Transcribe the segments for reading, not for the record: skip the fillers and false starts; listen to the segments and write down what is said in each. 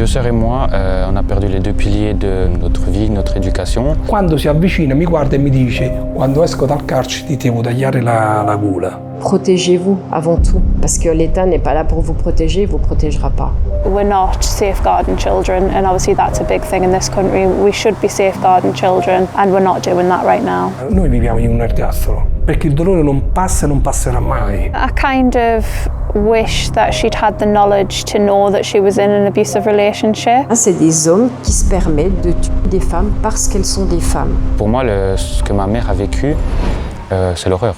deux sœurs et moi, on a perdu les deux piliers de notre vie, notre éducation. Quando si avvicina mi guarda e mi dice quando esco dal carcere ti devo tagliare la gola. Protégez-vous avant tout, parce que l'État n'est pas là pour vous protéger, il ne vous protégera pas. We're not safeguarding children, and obviously that's a big thing in this country. We should be safeguarding children, and we're not doing that right now. Noi viviamo in un ergastolo, perché il dolore non passa e non passerà mai. I kind of wish that she'd had the knowledge to know that she was in an abusive relationship. C'est des hommes qui se permettent de tuer des femmes parce qu'elles sont des femmes. Pour moi, ce que ma mère a vécu, c'est l'horreur.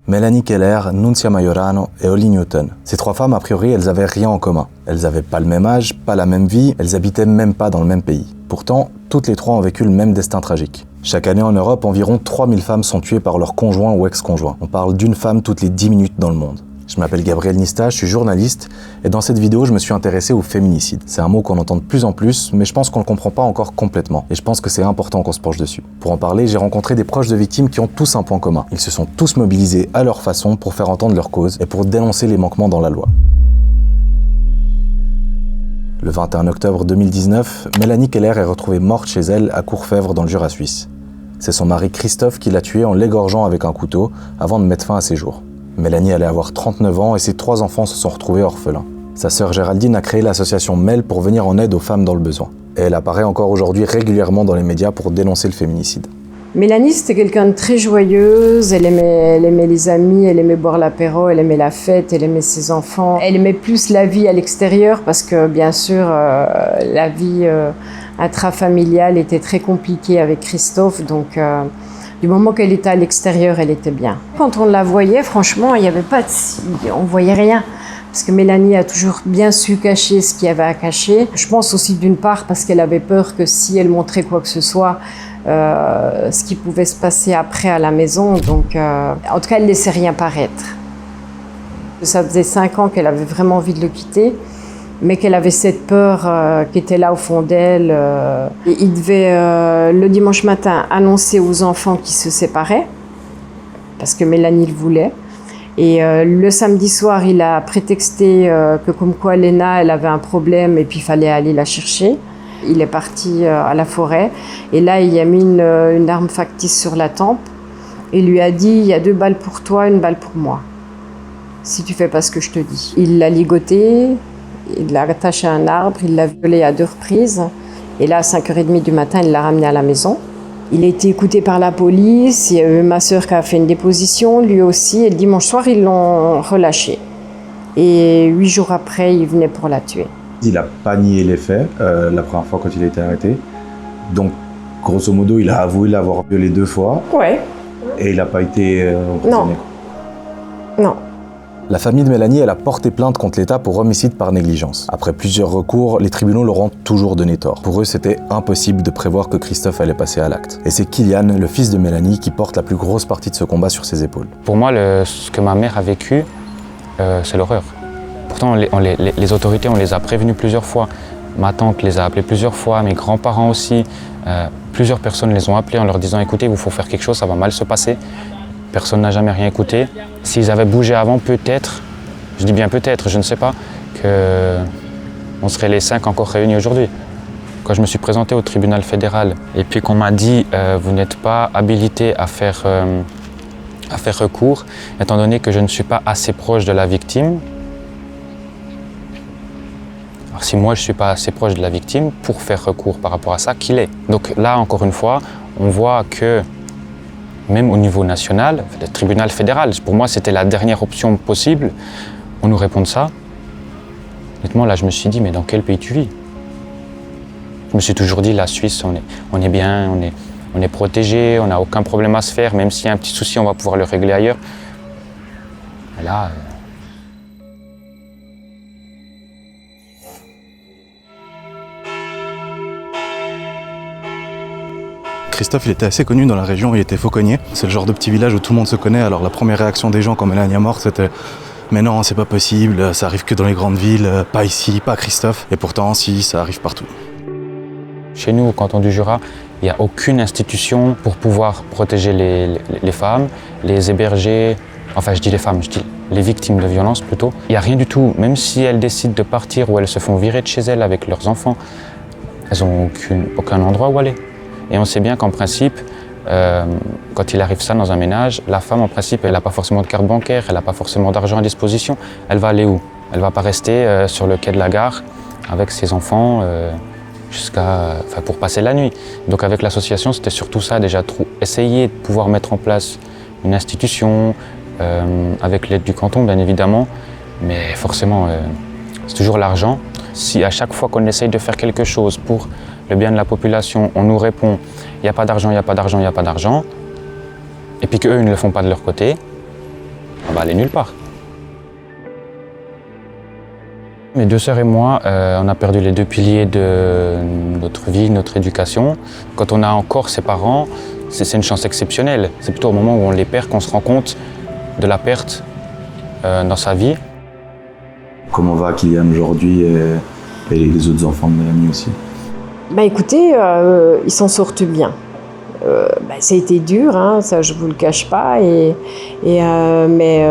Melanie Keller, Nunzia Majorano et Holly Newton. Ces trois femmes, a priori, elles avaient rien en commun. Elles avaient pas le même âge, pas la même vie, elles habitaient même pas dans le même pays. Pourtant, toutes les trois ont vécu le même destin tragique. Chaque année en Europe, environ 3000 femmes sont tuées par leur conjoint ou ex-conjoint. On parle d'une femme toutes les 10 minutes dans le monde. Je m'appelle Gabriel Nista, je suis journaliste, et dans cette vidéo, je me suis intéressé au féminicide. C'est un mot qu'on entend de plus en plus, mais je pense qu'on ne le comprend pas encore complètement, et je pense que c'est important qu'on se penche dessus. Pour en parler, j'ai rencontré des proches de victimes qui ont tous un point commun. Ils se sont tous mobilisés à leur façon pour faire entendre leur cause et pour dénoncer les manquements dans la loi. Le 21 octobre 2019, Melanie Keller est retrouvée morte chez elle à Courfèvre dans le Jura suisse. C'est son mari Christophe qui l'a tuée en l'égorgeant avec un couteau avant de mettre fin à ses jours. Mélanie allait avoir 39 ans et ses 3 enfants se sont retrouvés orphelins. Sa sœur Géraldine a créé l'association MEL pour venir en aide aux femmes dans le besoin. Et elle apparaît encore aujourd'hui régulièrement dans les médias pour dénoncer le féminicide. Mélanie, c'était quelqu'un de très joyeuse, elle aimait les amis, elle aimait boire l'apéro, elle aimait la fête, elle aimait ses enfants. Elle aimait plus la vie à l'extérieur parce que, bien sûr, la vie intrafamiliale était très compliquée avec Christophe, donc du moment qu'elle était à l'extérieur, elle était bien. Quand on la voyait, franchement, il n'y avait pas on voyait rien. Parce que Mélanie a toujours bien su cacher ce qu'il y avait à cacher. Je pense aussi d'une part parce qu'elle avait peur que si elle montrait quoi que ce soit, ce qui pouvait se passer après à la maison. Donc, en tout cas, elle ne laissait rien paraître. Ça faisait 5 ans qu'elle avait vraiment envie de le quitter, mais qu'elle avait cette peur qui était là au fond d'elle. Et il devait, le dimanche matin, annoncer aux enfants qu'ils se séparaient, parce que Mélanie le voulait. Et le samedi soir, il a prétexté que comme quoi Léna, elle avait un problème et puis il fallait aller la chercher. Il est parti à la forêt et là, il a mis une arme factice sur la tempe et lui a dit « Il y a 2 balles pour toi, 1 balle pour moi, si tu fais pas ce que je te dis ». Il l'a ligoté, il l'a attaché à un arbre, il l'a violée à 2 reprises et là, à 5h30 du matin, il l'a ramené à la maison. Il a été écouté par la police, il y a eu ma sœur qui a fait une déposition, lui aussi, et le dimanche soir, ils l'ont relâché. Et 8 jours après, il venait pour la tuer. Il n'a pas nié les faits la première fois quand il a été arrêté. Donc, grosso modo, il a avoué l'avoir violé 2 fois. Ouais. Et il n'a pas été emprisonné. Non. La famille de Mélanie, elle a porté plainte contre l'État pour homicide par négligence. Après plusieurs recours, les tribunaux leur ont toujours donné tort. Pour eux, c'était impossible de prévoir que Christophe allait passer à l'acte. Et c'est Kylian, le fils de Mélanie, qui porte la plus grosse partie de ce combat sur ses épaules. Pour moi, ce que ma mère a vécu, c'est l'horreur. Pourtant, les autorités, on les a prévenus plusieurs fois. Ma tante les a appelés plusieurs fois, mes grands-parents aussi. Plusieurs personnes les ont appelés en leur disant « Écoutez, il vous faut faire quelque chose, ça va mal se passer ». Personne n'a jamais rien écouté. S'ils avaient bougé avant, peut-être, je dis bien peut-être, je ne sais pas, qu'on serait les 5 encore réunis aujourd'hui. Quand je me suis présenté au tribunal fédéral et puis qu'on m'a dit vous n'êtes pas habilité à faire recours, étant donné que je ne suis pas assez proche de la victime. Alors si moi je ne suis pas assez proche de la victime pour faire recours par rapport à ça, qui l'est? Donc là, encore une fois, on voit que même au niveau national, le tribunal fédéral, pour moi c'était la dernière option possible, on nous répond ça. Honnêtement, là je me suis dit, mais dans quel pays tu vis? Je me suis toujours dit, la Suisse, on est bien, on est protégé, on n'a aucun problème à se faire, même s'il y a un petit souci, on va pouvoir le régler ailleurs. Et là... Christophe, il était assez connu dans la région, il était fauconnier. C'est le genre de petit village où tout le monde se connaît, alors la première réaction des gens quand Mélanie est morte, c'était « Mais non, c'est pas possible, ça arrive que dans les grandes villes, pas ici, pas Christophe ». Et pourtant, si, ça arrive partout. Chez nous, au canton du Jura, Il n'y a aucune institution pour pouvoir protéger les femmes, les héberger, enfin je dis les femmes, je dis les victimes de violences plutôt. Il n'y a rien du tout, même si elles décident de partir ou elles se font virer de chez elles avec leurs enfants, elles n'ont aucun endroit où aller. Et on sait bien qu'en principe, quand il arrive ça dans un ménage, la femme en principe elle n'a pas forcément de carte bancaire, elle n'a pas forcément d'argent à disposition. Elle va aller où? Elle ne va pas rester sur le quai de la gare avec ses enfants pour passer la nuit. Donc avec l'association, c'était surtout ça, déjà essayer de pouvoir mettre en place une institution, avec l'aide du canton bien évidemment, mais forcément c'est toujours l'argent. Si à chaque fois qu'on essaye de faire quelque chose pour le bien de la population, on nous répond il n'y a pas d'argent, il n'y a pas d'argent, il n'y a pas d'argent, et puis qu'eux ne le font pas de leur côté, on va aller nulle part. Mes deux sœurs et moi, on a perdu les deux piliers de notre vie, notre éducation. Quand on a encore ses parents, c'est une chance exceptionnelle. C'est plutôt au moment où on les perd qu'on se rend compte de la perte dans sa vie. Comment va Kylian aujourd'hui et les autres enfants de Mélanie aussi? Écoutez, ils s'en sortent bien. Ça a été dur, hein, ça je vous le cache pas, mais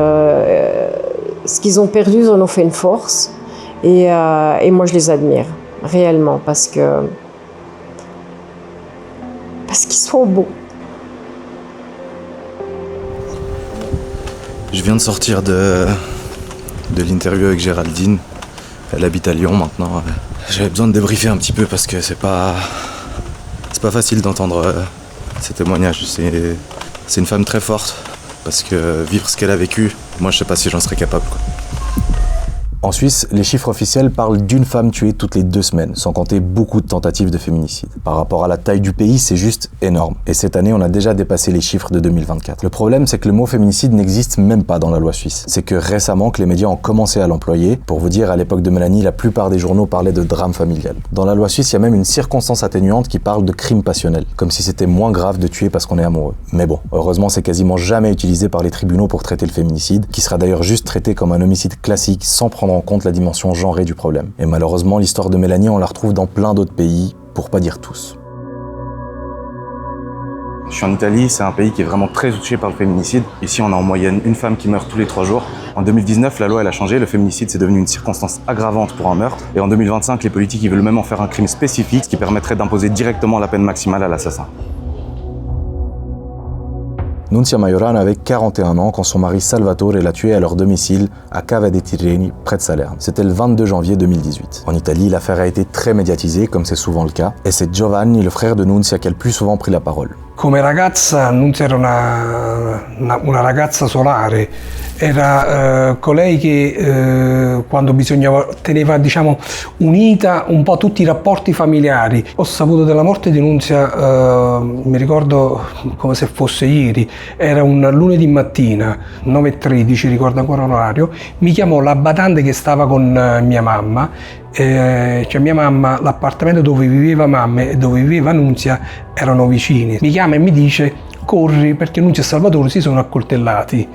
ce qu'ils ont perdu, ils en ont fait une force. Et moi, je les admire, réellement, parce qu'ils sont beaux. Je viens de sortir de l'interview avec Géraldine. Elle habite à Lyon maintenant. J'avais besoin de débriefer un petit peu parce que c'est pas facile d'entendre ces témoignages. C'est une femme très forte parce que vivre ce qu'elle a vécu, moi je sais pas si j'en serais capable, quoi. En Suisse, les chiffres officiels parlent d'une femme tuée toutes les 2 semaines, sans compter beaucoup de tentatives de féminicide. Par rapport à la taille du pays, c'est juste énorme. Et cette année, on a déjà dépassé les chiffres de 2024. Le problème, c'est que le mot féminicide n'existe même pas dans la loi suisse. C'est que récemment que les médias ont commencé à l'employer. Pour vous dire, à l'époque de Mélanie, la plupart des journaux parlaient de drame familial. Dans la loi suisse, il y a même une circonstance atténuante qui parle de crime passionnel, comme si c'était moins grave de tuer parce qu'on est amoureux. Mais bon, heureusement, c'est quasiment jamais utilisé par les tribunaux pour traiter le féminicide, qui sera d'ailleurs juste traité comme un homicide classique sans prendre en compte la dimension genrée du problème. Et malheureusement, l'histoire de Mélanie, on la retrouve dans plein d'autres pays, pour pas dire tous. Je suis en Italie, c'est un pays qui est vraiment très touché par le féminicide. Ici, on a en moyenne une femme qui meurt tous les 3 jours. En 2019, la loi elle a changé, le féminicide c'est devenu une circonstance aggravante pour un meurtre. Et en 2025, les politiques ils veulent même en faire un crime spécifique, ce qui permettrait d'imposer directement la peine maximale à l'assassin. Nunzia Majorano avait 41 ans quand son mari Salvatore l'a tuée à leur domicile à Cava dei Tirreni, près de Salerne. C'était le 22 janvier 2018. En Italie, l'affaire a été très médiatisée, comme c'est souvent le cas, et c'est Giovanni, le frère de Nunzia, qui a le plus souvent pris la parole. Come ragazza, Nunzia era una ragazza solare, era colei che quando bisognava teneva unita un po' tutti i rapporti familiari. Ho saputo della morte di Nunzia, mi ricordo come se fosse ieri, era un lunedì mattina, 9:13, ricordo ancora l'orario, mi chiamò la badante che stava con mia mamma. Mia mamma, l'appartamento dove viveva mamma e dove viveva Nunzia erano vicini. Mi chiama e mi dice: corri perché Nunzia e Salvatore si sono accoltellati.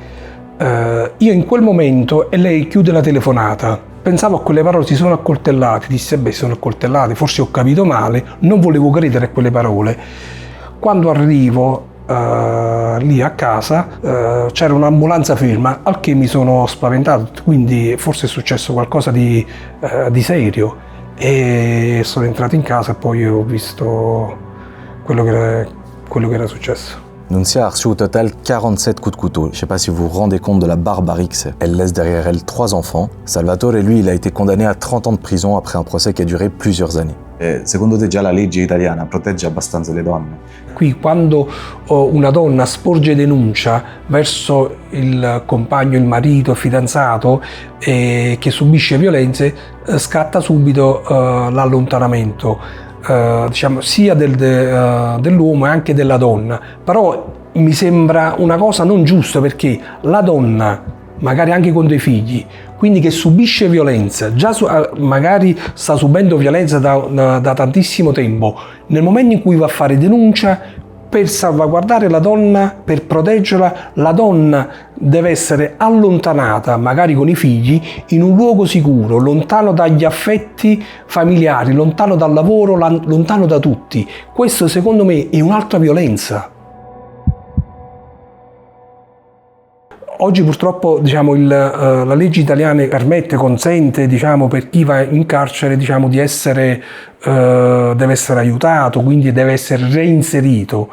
Io in quel momento, e lei chiude la telefonata, pensavo a quelle parole, si sono accoltellati, disse si sono accoltellati, forse ho capito male, non volevo credere a quelle parole. Quando arrivo lì a casa c'era un'ambulanza ferma, al che mi sono spaventato, quindi forse è successo qualcosa di serio, e sono entrato in casa e poi ho visto quello che era successo. Nunzia a reçu au total 47 coups de couteau. Je ne sais pas si vous vous rendez compte de la barbarie que c'est. Elle laisse derrière elle 3 enfants. Salvatore, lui, il a été condamné à 30 ans de prison après un procès qui a duré plusieurs années. Secondo te già la legge italiana protegge abbastanza le donne? Qui quando una donna sporge denuncia verso il compagno, il marito, il fidanzato che subisce violenze, scatta subito l'allontanamento, sia dell'uomo e anche della donna. Però mi sembra una cosa non giusta, perché la donna, magari anche con dei figli, quindi che subisce violenza, magari sta subendo violenza da tantissimo tempo, nel momento in cui va a fare denuncia, Per salvaguardare la donna, per proteggerla, la donna deve essere allontanata, magari con i figli, in un luogo sicuro, lontano dagli affetti familiari, lontano dal lavoro, lontano da tutti. Questo secondo me è un'altra violenza. Oggi purtroppo la legge italiana permette, consente per chi va in carcere di essere, deve essere aiutato, quindi deve essere reinserito.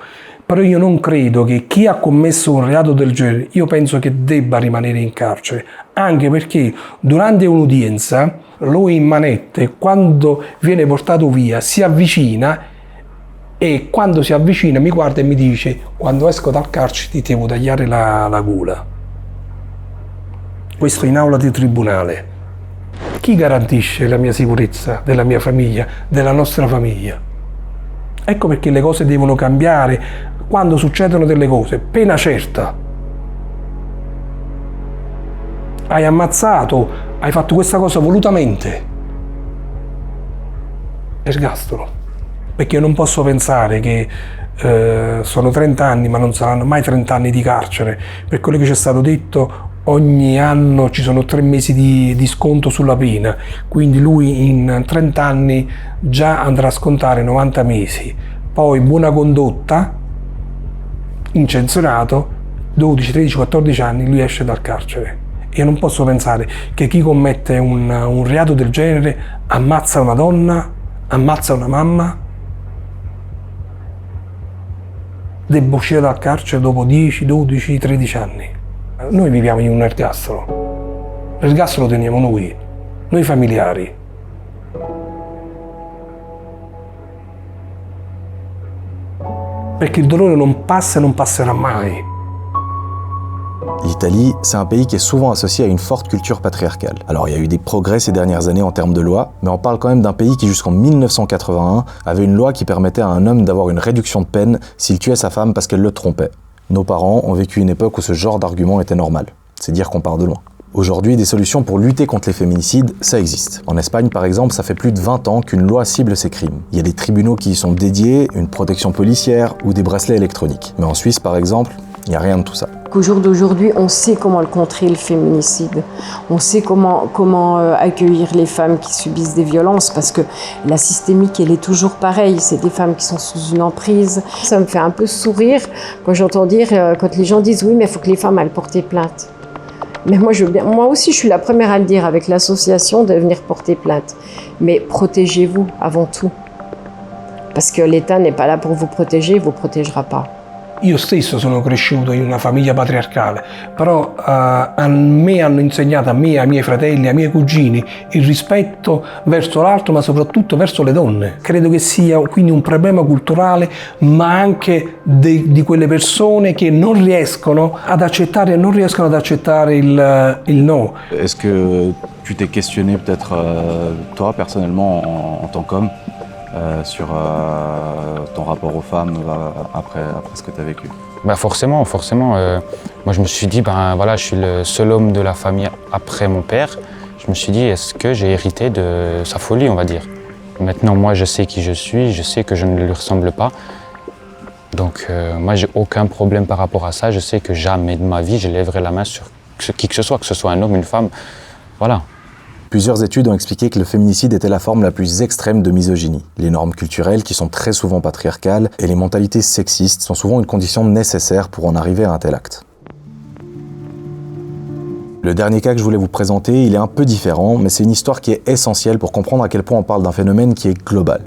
Però io non credo che chi ha commesso un reato del genere, io penso che debba rimanere in carcere, anche perché durante un'udienza lui in manette, quando viene portato via, si avvicina e quando si avvicina mi guarda e mi dice: quando esco dal carcere ti devo tagliare la gola. Questo in aula di tribunale. Chi garantisce la mia sicurezza, della mia famiglia, della nostra famiglia? Ecco perché le cose devono cambiare. Quando succedono delle cose, pena certa. Hai ammazzato, hai fatto questa cosa volutamente. Ergastolo. Perché io non posso pensare che sono 30 anni, ma non saranno mai 30 anni di carcere. Per quello che ci è stato detto, ogni anno ci sono 3 mesi di sconto sulla pena, quindi lui in 30 anni già andrà a scontare 90 mesi. Poi buona condotta, incensurato, 12, 13, 14 anni lui esce dal carcere. Io non posso pensare che chi commette un reato del genere ammazza una donna, ammazza una mamma, debba uscire dal carcere dopo 10, 12, 13 anni. Noi viviamo in un ergastolo. L'ergastolo lo teniamo noi familiari. Perché il dolore non passa e non passerà mai. L'Italie, c'est un pays qui est souvent associé à une forte culture patriarcale. Alors il y a eu des progrès ces dernières années en termes de loi, mais on parle quand même d'un pays qui jusqu'en 1981 avait une loi qui permettait à un homme d'avoir une réduction de peine s'il tuait sa femme parce qu'elle le trompait. Nos parents ont vécu une époque où ce genre d'argument était normal. C'est dire qu'on part de loin. Aujourd'hui, des solutions pour lutter contre les féminicides, ça existe. En Espagne, par exemple, ça fait plus de 20 ans qu'une loi cible ces crimes. Il y a des tribunaux qui y sont dédiés, une protection policière ou des bracelets électroniques. Mais en Suisse, par exemple, il n'y a rien de tout ça. Au jour d'aujourd'hui, on sait comment le contrer, le féminicide. On sait comment accueillir les femmes qui subissent des violences, parce que la systémique, elle est toujours pareille. C'est des femmes qui sont sous une emprise. Ça me fait un peu sourire quand j'entends dire, quand les gens disent « oui, mais il faut que les femmes aillent porter plainte ». Mais moi aussi, je suis la première à le dire avec l'association de venir porter plainte. Mais protégez-vous avant tout. Parce que l'État n'est pas là pour vous protéger, il ne vous protégera pas. Io stesso sono cresciuto in una famiglia patriarcale, però a me hanno insegnato, a me, ai miei fratelli, ai miei cugini, il rispetto verso l'altro, ma soprattutto verso le donne. Credo che sia quindi un problema culturale, ma anche di quelle persone che non riescono ad accettare il no. Est-ce que tu t'es questionné peut-être toi personnellement en tant qu'homme sur ton rapport aux femmes après ce que tu as vécu? Forcément. Moi, je me suis dit, je suis le seul homme de la famille après mon père. Je me suis dit, est-ce que j'ai hérité de sa folie, on va dire. Maintenant, moi, je sais qui je suis, je sais que je ne lui ressemble pas. Donc, moi, j'ai aucun problème par rapport à ça. Je sais que jamais de ma vie, je lèverai la main sur qui que ce soit un homme, une femme. Voilà. Plusieurs études ont expliqué que le féminicide était la forme la plus extrême de misogynie. Les normes culturelles, qui sont très souvent patriarcales, et les mentalités sexistes sont souvent une condition nécessaire pour en arriver à un tel acte. Le dernier cas que je voulais vous présenter, il est un peu différent, mais c'est une histoire qui est essentielle pour comprendre à quel point on parle d'un phénomène qui est global.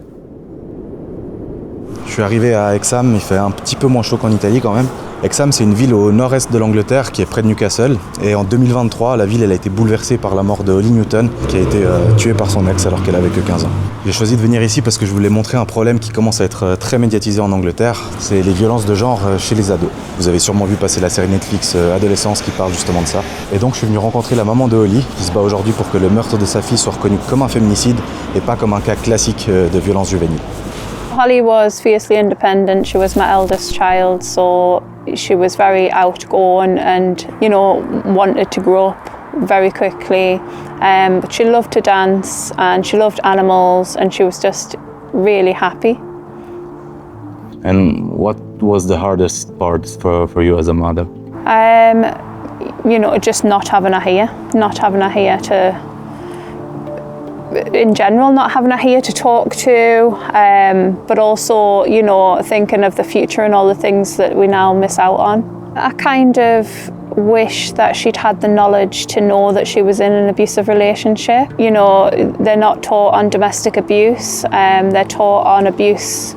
Je suis arrivé à Hexham, il fait un petit peu moins chaud qu'en Italie quand même. Hexham, c'est une ville au nord-est de l'Angleterre qui est près de Newcastle. Et en 2023, la ville elle a été bouleversée par la mort de Holly Newton, qui a été tuée par son ex alors qu'elle avait que 15 ans. J'ai choisi de venir ici parce que je voulais montrer un problème qui commence à être très médiatisé en Angleterre. C'est les violences de genre chez les ados. Vous avez sûrement vu passer la série Netflix Adolescence qui parle justement de ça. Et donc je suis venu rencontrer la maman de Holly, qui se bat aujourd'hui pour que le meurtre de sa fille soit reconnu comme un féminicide et pas comme un cas classique de violence juvénile. Holly was fiercely independent. She was my eldest child, so she was very outgoing and, wanted to grow up very quickly. But she loved to dance and she loved animals and she was just really happy. And what was the hardest part for you as a mother? You know, just not having her here to, in general, not having her here to talk to, but also, you know, thinking of the future and all the things that we now miss out on. I kind of wish that she'd had the knowledge to know that she was in an abusive relationship. You know, they're not taught on domestic abuse, they're taught on abuse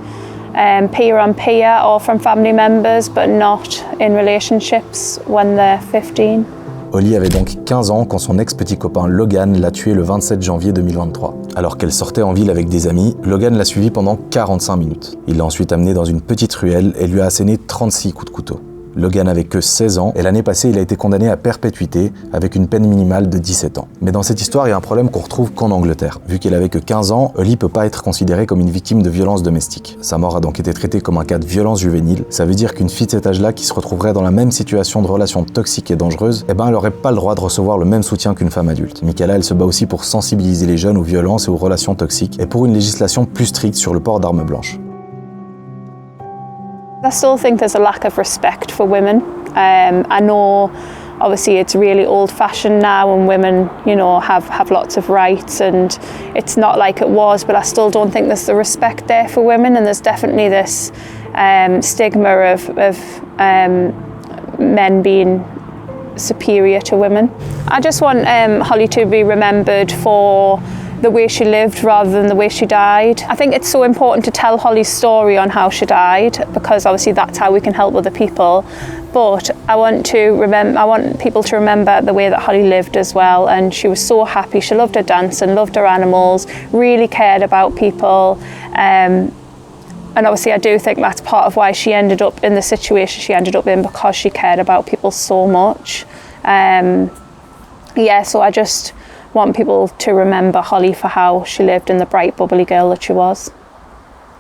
peer on peer or from family members, but not in relationships when they're 15. Holly avait donc 15 ans quand son ex-petit copain Logan l'a tuée le 27 janvier 2023. Alors qu'elle sortait en ville avec des amis, Logan l'a suivie pendant 45 minutes. Il l'a ensuite amenée dans une petite ruelle et lui a asséné 36 coups de couteau. Logan n'avait que 16 ans et l'année passée, il a été condamné à perpétuité avec une peine minimale de 17 ans. Mais dans cette histoire, il y a un problème qu'on retrouve qu'en Angleterre. Vu qu'elle avait que 15 ans, Holly peut pas être considérée comme une victime de violence domestique. Sa mort a donc été traitée comme un cas de violence juvénile. Ça veut dire qu'une fille de cet âge-là qui se retrouverait dans la même situation de relation toxique et dangereuse, elle n'aurait pas le droit de recevoir le même soutien qu'une femme adulte. Michaela, elle se bat aussi pour sensibiliser les jeunes aux violences et aux relations toxiques et pour une législation plus stricte sur le port d'armes blanches. I still think there's a lack of respect for women. I know obviously it's really old-fashioned now and women, you know, have lots of rights and it's not like it was, but I still don't think there's the respect there for women, and there's definitely this stigma of men being superior to women. I just want Holly to be remembered for the way she lived rather than the way she died. I think it's so important to tell Holly's story on how she died, because obviously that's how we can help other people. But I want people to remember the way that Holly lived as well, and she was so happy. She loved her dance and loved her animals, really cared about people. And obviously I do think that's part of why she ended up in the situation she ended up in, because she cared about people so much. So I just want people to remember Holly for how she lived and the bright, bubbly girl that she was.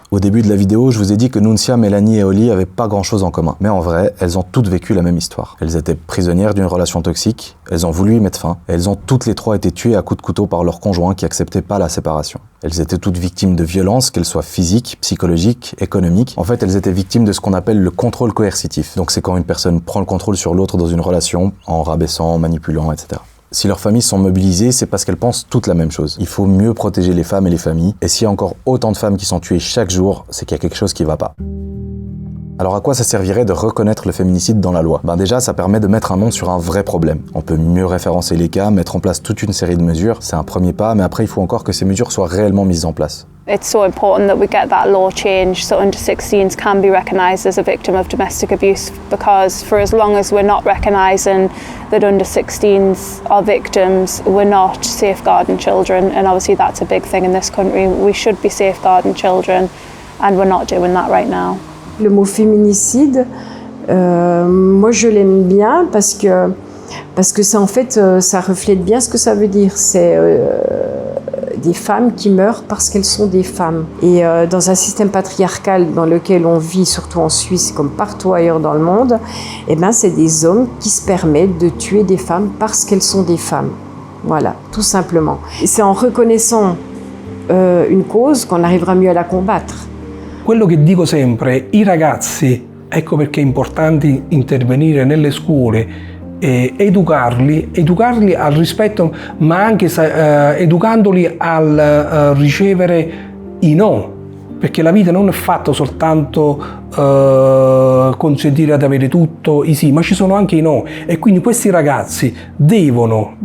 Au début de la vidéo, je vous ai dit que Nunzia, Melanie et Holly avaient pas grand-chose en commun. Mais en vrai, elles ont toutes vécu la même histoire. Elles étaient prisonnières d'une relation toxique, elles ont voulu y mettre fin, et elles ont toutes les trois été tuées à coups de couteau par leur conjoint qui acceptait pas la séparation. Elles étaient toutes victimes de violences, qu'elles soient physiques, psychologiques, économiques. En fait, elles étaient victimes de ce qu'on appelle le contrôle coercitif. Donc c'est quand une personne prend le contrôle sur l'autre dans une relation, en rabaissant, en manipulant, etc. Si leurs familles sont mobilisées, c'est parce qu'elles pensent toutes la même chose. Il faut mieux protéger les femmes et les familles. Et s'il y a encore autant de femmes qui sont tuées chaque jour, c'est qu'il y a quelque chose qui va pas. Alors à quoi ça servirait de reconnaître le féminicide dans la loi ? Déjà, ça permet de mettre un nom sur un vrai problème. On peut mieux référencer les cas, mettre en place toute une série de mesures. C'est un premier pas, mais après il faut encore que ces mesures soient réellement mises en place. It's so important that we get that law changed so under 16s can be recognised as a victim of domestic abuse, because for as long as we're not recognising that under 16s are victims, we're not safeguarding children, and obviously that's a big thing in this country. We should be safeguarding children and we're not doing that right now. Le mot féminicide, moi je l'aime bien parce que ça, en fait, ça reflète bien ce que ça veut dire. C'est des femmes qui meurent parce qu'elles sont des femmes. Et dans un système patriarcal dans lequel on vit, surtout en Suisse, comme partout ailleurs dans le monde, c'est des hommes qui se permettent de tuer des femmes parce qu'elles sont des femmes. Voilà, tout simplement. Et c'est en reconnaissant une cause qu'on arrivera mieux à la combattre. Quello che dico sempre, i ragazzi, ecco perché è importante intervenire nelle scuole e educarli al rispetto, ma anche educandoli al ricevere i no, perché la vita non è fatta soltanto consentire di avere tutto i sì, ma ci sono anche i no, e quindi questi ragazzi devono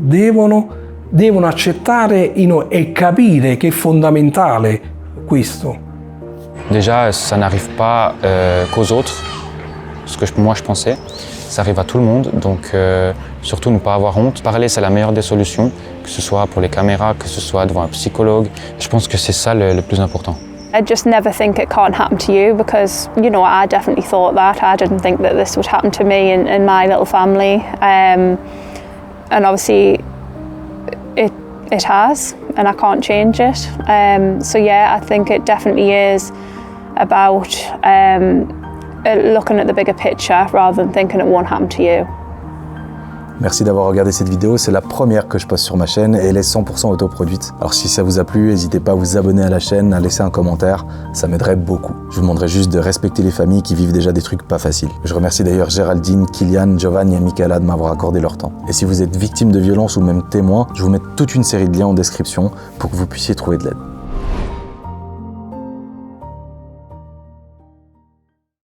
accettare i no e capire che è fondamentale questo. Déjà, ça n'arrive pas qu'aux autres, ce que moi je pensais. Ça arrive à tout le monde, donc surtout ne pas avoir honte. Parler, c'est la meilleure des solutions, que ce soit pour les caméras, que ce soit devant un psychologue. Je pense que c'est ça le plus important. I just never think it can't happen to you, because, you know, I definitely thought that. I didn't think that this would happen to me in my little family. And obviously it has, and I can't change it. So yeah, I think it definitely is about looking at the bigger picture rather than thinking it won't happen to you. Merci d'avoir regardé cette vidéo, c'est la première que je poste sur ma chaîne et elle est 100% autoproduite. Alors si ça vous a plu, n'hésitez pas à vous abonner à la chaîne, à laisser un commentaire, ça m'aiderait beaucoup. Je vous demanderai juste de respecter les familles qui vivent déjà des trucs pas faciles. Je remercie d'ailleurs Géraldine, Kylian, Giovanni et Michaela de m'avoir accordé leur temps. Et si vous êtes victime de violence ou même témoin, je vous mets toute une série de liens en description pour que vous puissiez trouver de l'aide.